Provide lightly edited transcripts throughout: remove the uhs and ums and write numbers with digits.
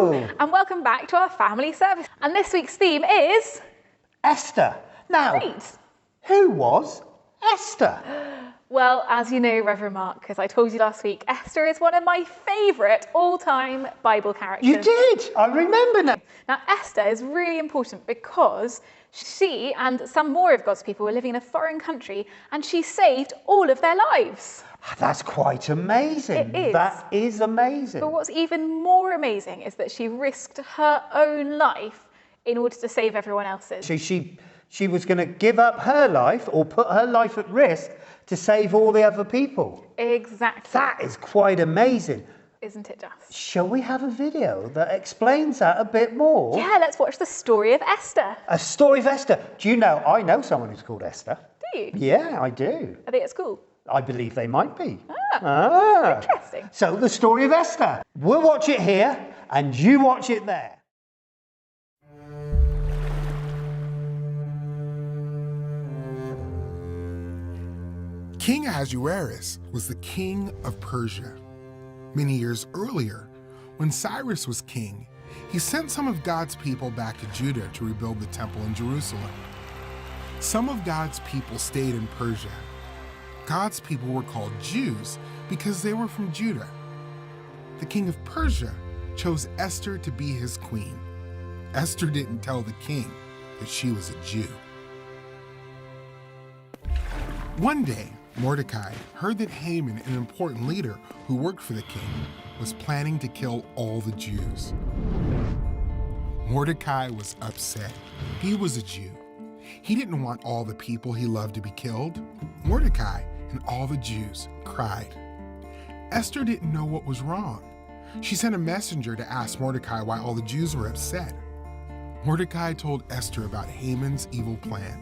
Hello! And welcome back to our family service. And this week's theme is... Esther. Now, Great. who was Esther? Well, as you know, Reverend Mark, because I told you last week, Esther is one of my favourite all-time Bible characters. You did! I remember now. Now, Esther is really important because she and some more of God's people were living in a foreign country and she saved all of their lives. That's quite amazing. It is. That is amazing. But what's even more amazing is that she risked her own life in order to save everyone else's. She was going to give up her life or put her life at risk to save all the other people. Exactly. That is quite amazing. Isn't it just? Shall we have a video that explains that a bit more? Yeah, let's watch the story of Esther. A story of Esther. Do you know, I know someone who's called Esther. Do you? Yeah, I do. Are they at school? I believe they might be. Interesting. So the story of Esther. We'll watch it here and you watch it there. King Ahasuerus was the king of Persia. Many years earlier, when Cyrus was king, he sent some of God's people back to Judah to rebuild the temple in Jerusalem. Some of God's people stayed in Persia. God's people were called Jews because they were from Judah. The king of Persia chose Esther to be his queen. Esther didn't tell the king that she was a Jew. One day, Mordecai heard that Haman, an important leader who worked for the king, was planning to kill all the Jews. Mordecai was upset. He was a Jew. He didn't want all the people he loved to be killed. Mordecai and all the Jews cried. Esther didn't know what was wrong. She sent a messenger to ask Mordecai why all the Jews were upset. Mordecai told Esther about Haman's evil plan.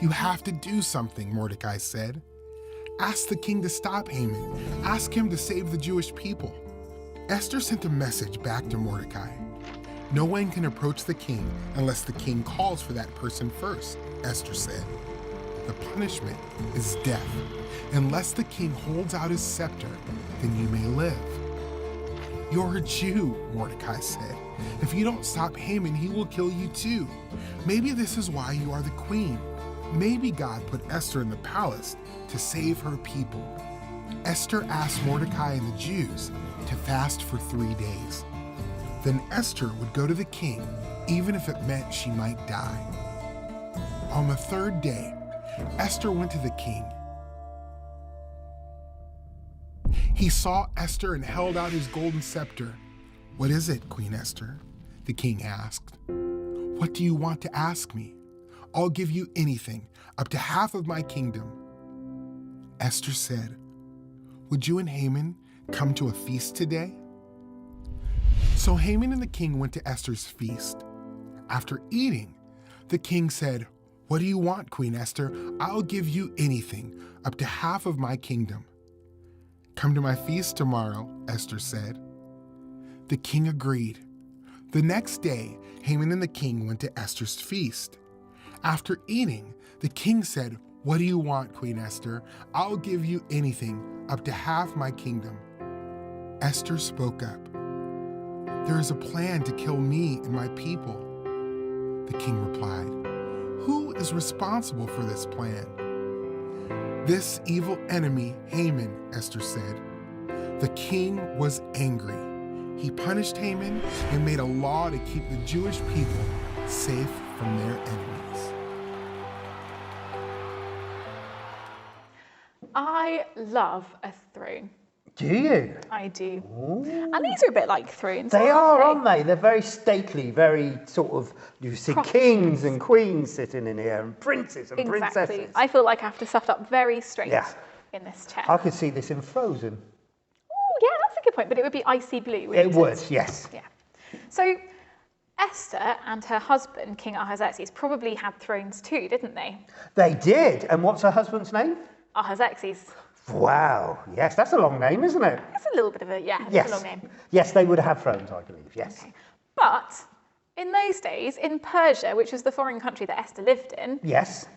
"You have to do something," Mordecai said. "Ask the king to stop Haman. Ask him to save the Jewish people." Esther sent a message back to Mordecai. "No one can approach the king unless the king calls for that person first," Esther said. "The punishment is death. Unless the king holds out his scepter, then you may live." "You're a Jew," Mordecai said. "If you don't stop Haman, he will kill you too. Maybe this is why you are the queen. Maybe God put Esther in the palace to save her people." Esther asked Mordecai and the Jews to fast for 3 days. Then Esther would go to the king, even if it meant she might die. On the 3rd day, Esther went to the king. He saw Esther and held out his golden scepter. "What is it, Queen Esther?" the king asked. "What do you want to ask me? I'll give you anything, up to half of my kingdom." Esther said, "Would you and Haman come to a feast today?" So Haman and the king went to Esther's feast. After eating, the king said, "What do you want, Queen Esther? I'll give you anything, up to half of my kingdom." "Come to my feast tomorrow," Esther said. The king agreed. The next day, Haman and the king went to Esther's feast. After eating, the king said, "What do you want, Queen Esther? I'll give you anything, up to half my kingdom." Esther spoke up. "There is a plan to kill me and my people." The king replied, "Who is responsible for this plan?" "This evil enemy, Haman," Esther said. The king was angry. He punished Haman and made a law to keep the Jewish people safe from their enemies. I love a throne. Do you? I do. Ooh. And these are a bit like thrones. They are, they? aren't they? They're very stately, very sort of, you see kings and queens sitting in here and princes and Exactly. princesses. I feel like I have to sit up very straight in this chair. I could see this in Frozen. Oh, yeah, that's a good point. But it would be icy blue, wouldn't it? It would, yes. Yeah. So Esther and her husband, King Ahasuerus, probably had thrones too, didn't they? They did. And what's her husband's name? Ahasuerus. Wow. Yes, that's a long name, isn't it? It's a little bit of a, Yes. it's a long name. Yes, they would have thrones, I believe, yes. Okay. But in those days, in Persia, which was the foreign country that Esther lived in, Yes.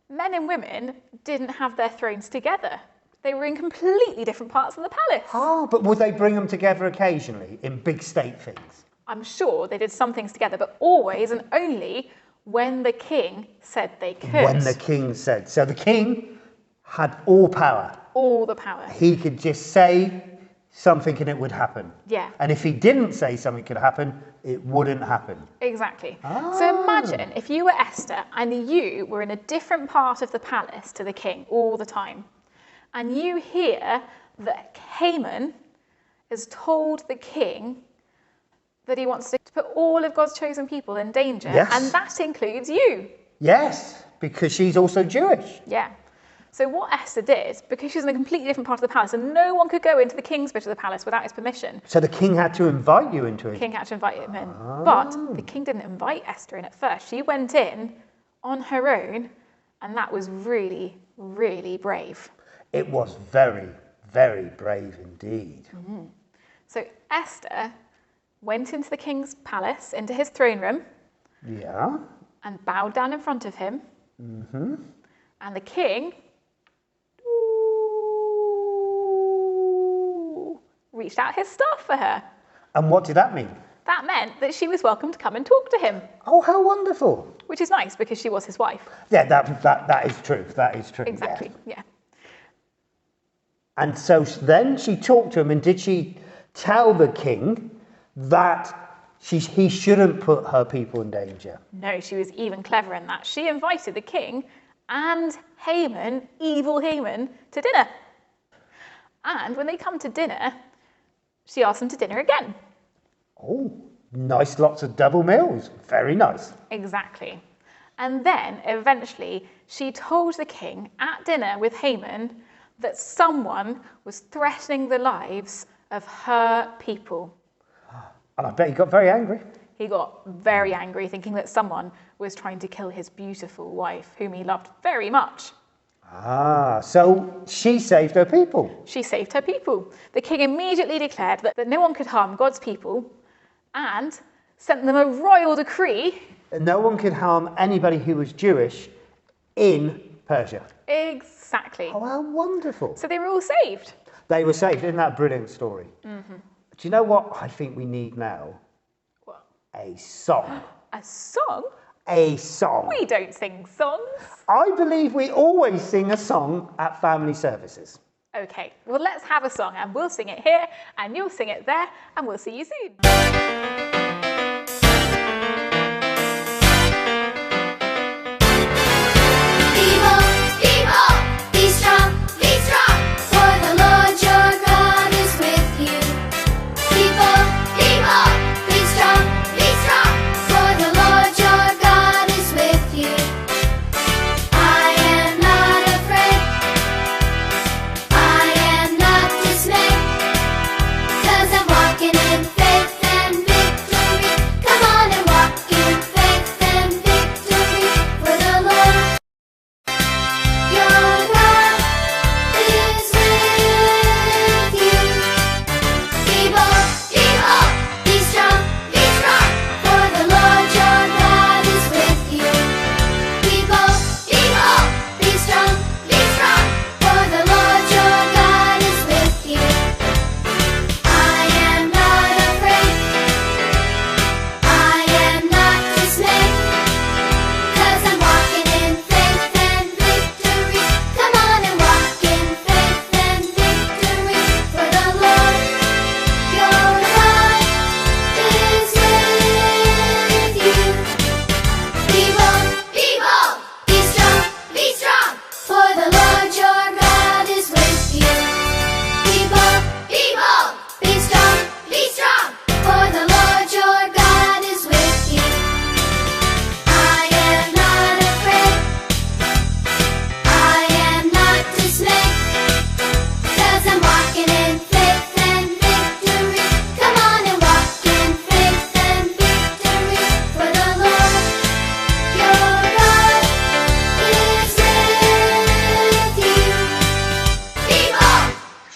men and women didn't have their thrones together. They were in completely different parts of the palace. Oh, but would they bring them together occasionally in big state things? I'm sure they did some things together, but always and only when the king said they could. When the king said. So the king had all power. All the power. He could just say something and it would happen. Yeah. And if he didn't say something could happen, it wouldn't happen. Exactly. So imagine if you were Esther and you were in a different part of the palace to the king all the time, and you hear that Haman has told the king that he wants to put all of God's chosen people in danger, Yes. and that includes you. Yes, because she's also Jewish. Yeah. So what Esther did, because she's in a completely different part of the palace, and no one could go into the king's bit of the palace without his permission. So the king had to invite you into The it. king had to invite him in. But the king didn't invite Esther in at first. She went in on her own, and that was really, really brave. It was very, very brave indeed. So Esther went into the king's palace, into his throne room, Yeah. and bowed down in front of him. And the king reached out his staff for her. And what did that mean? That meant that she was welcome to come and talk to him, Oh, how wonderful. which is nice because she was his wife. Yeah, that is true. That is true. yeah. Exactly, yeah. And so then she talked to him, and did she tell the king that he shouldn't put her people in danger? No, she was even cleverer in that. She invited the king and Haman, evil Haman, to dinner. And when they come to dinner, she asked them to dinner again. Oh, nice, lots of double meals. Very nice. Exactly. And then, eventually, she told the king at dinner with Haman that someone was threatening the lives of her people. And I bet he got very angry. He got very angry, thinking that someone was trying to kill his beautiful wife, whom he loved very much. Ah, so she saved her people. She saved her people. The king immediately declared that no one could harm God's people and sent them a royal decree. And no one could harm anybody who was Jewish in Persia. Exactly. Oh, how wonderful. So they were all saved. They were saved. Isn't that a brilliant story? Do you know what I think we need now? What? A song. A song? A song. We don't sing songs. I believe we always sing a song at family services. Okay, well, let's have a song and we'll sing it here and you'll sing it there and we'll see you soon.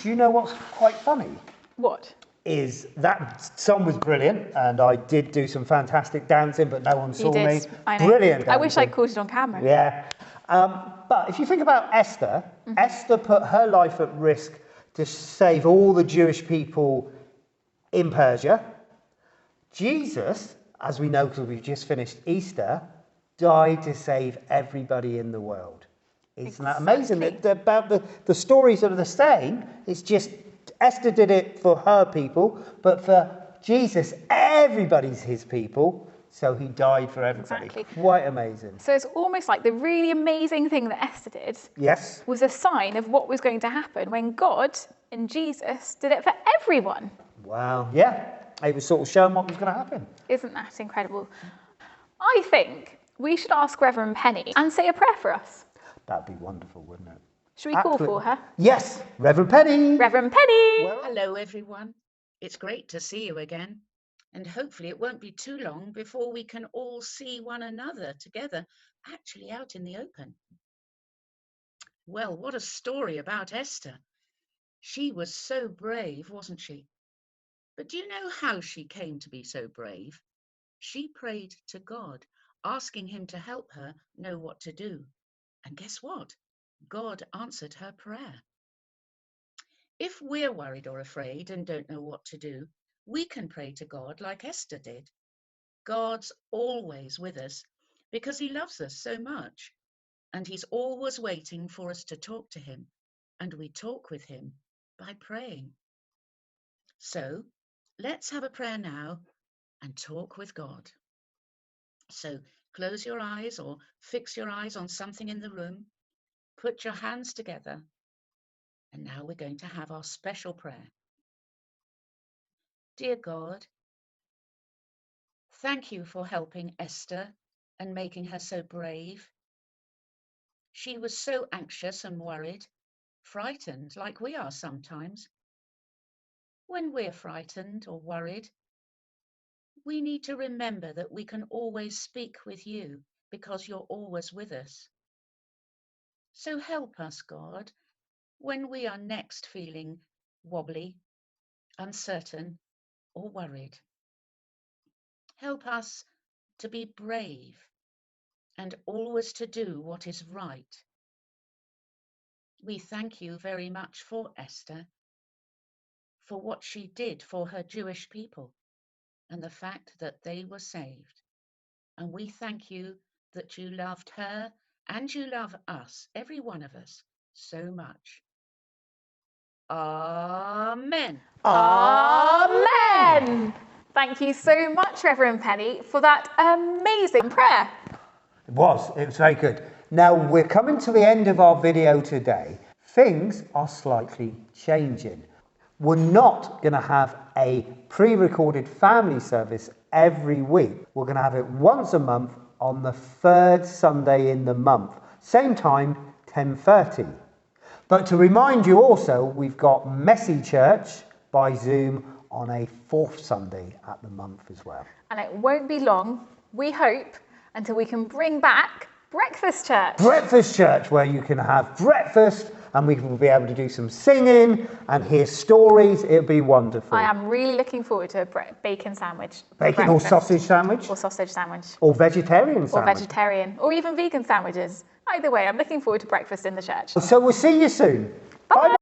You know what's quite funny? What? Is that song was brilliant, and I did do some fantastic dancing, but no one saw You me. did. I know. Brilliant. I wish I dancing. caught it on camera. Yeah. But if you think about Esther, Esther put her life at risk to save all the Jewish people in Persia, Jesus, as we know because we've just finished Easter, died to save everybody in the world. Isn't that amazing? About the stories are the same. It's just Esther did it for her people, but for Jesus, everybody's his people. So he died for everybody. Exactly. Quite amazing. So it's almost like the really amazing thing that Esther did Yes. was a sign of what was going to happen when God and Jesus did it for everyone. Wow. Yeah. It was sort of showing what was going to happen. Isn't that incredible? I think we should ask Reverend Penny and say a prayer for us. That'd be wonderful, wouldn't it? Should we call for her? Yes. Reverend Penny. Reverend Penny! Hello, everyone. It's great to see you again. And hopefully it won't be too long before we can all see one another together, actually out in the open. Well, what a story about Esther. She was so brave, wasn't she? But do you know how she came to be so brave? She prayed to God, asking him to help her know what to do. And guess what? God answered her prayer. If we're worried or afraid and don't know what to do, we can pray to God like Esther did. God's always with us because he loves us so much. And he's always waiting for us to talk to him. And we talk with him by praying. So let's have a prayer now and talk with God. So close your eyes or fix your eyes on something in the room. Put your hands together. And now we're going to have our special prayer. Dear God, thank you for helping Esther and making her so brave. She was so anxious and worried, frightened like we are sometimes. When we're frightened or worried, we need to remember that we can always speak with you because you're always with us. So help us, God, when we are next feeling wobbly, uncertain, or worried. Help us to be brave and always to do what is right. We thank you very much for Esther, for what she did for her Jewish people and the fact that they were saved. And we thank you that you loved her and you love us, every one of us, so much. Amen. Amen! Thank you so much, Reverend Penny, for that amazing prayer. It was very good. Now we're coming to the end of our video today. Things are slightly changing. We're not going to have a pre-recorded family service every week. We're going to have it once a month on the third Sunday in the month. Same time, 10:30. But to remind you also, we've got Messy Church by Zoom on a fourth Sunday at the month as well. And it won't be long, we hope, until we can bring back Breakfast Church. Breakfast Church, where you can have breakfast and we will be able to do some singing and hear stories. It'll be wonderful. I am really looking forward to a bacon sandwich. Bacon or sausage sandwich? Or sausage sandwich. Or vegetarian sandwich. Or vegetarian. Or even vegan sandwiches. Either way, I'm looking forward to breakfast in the church. So we'll see you soon. Bye.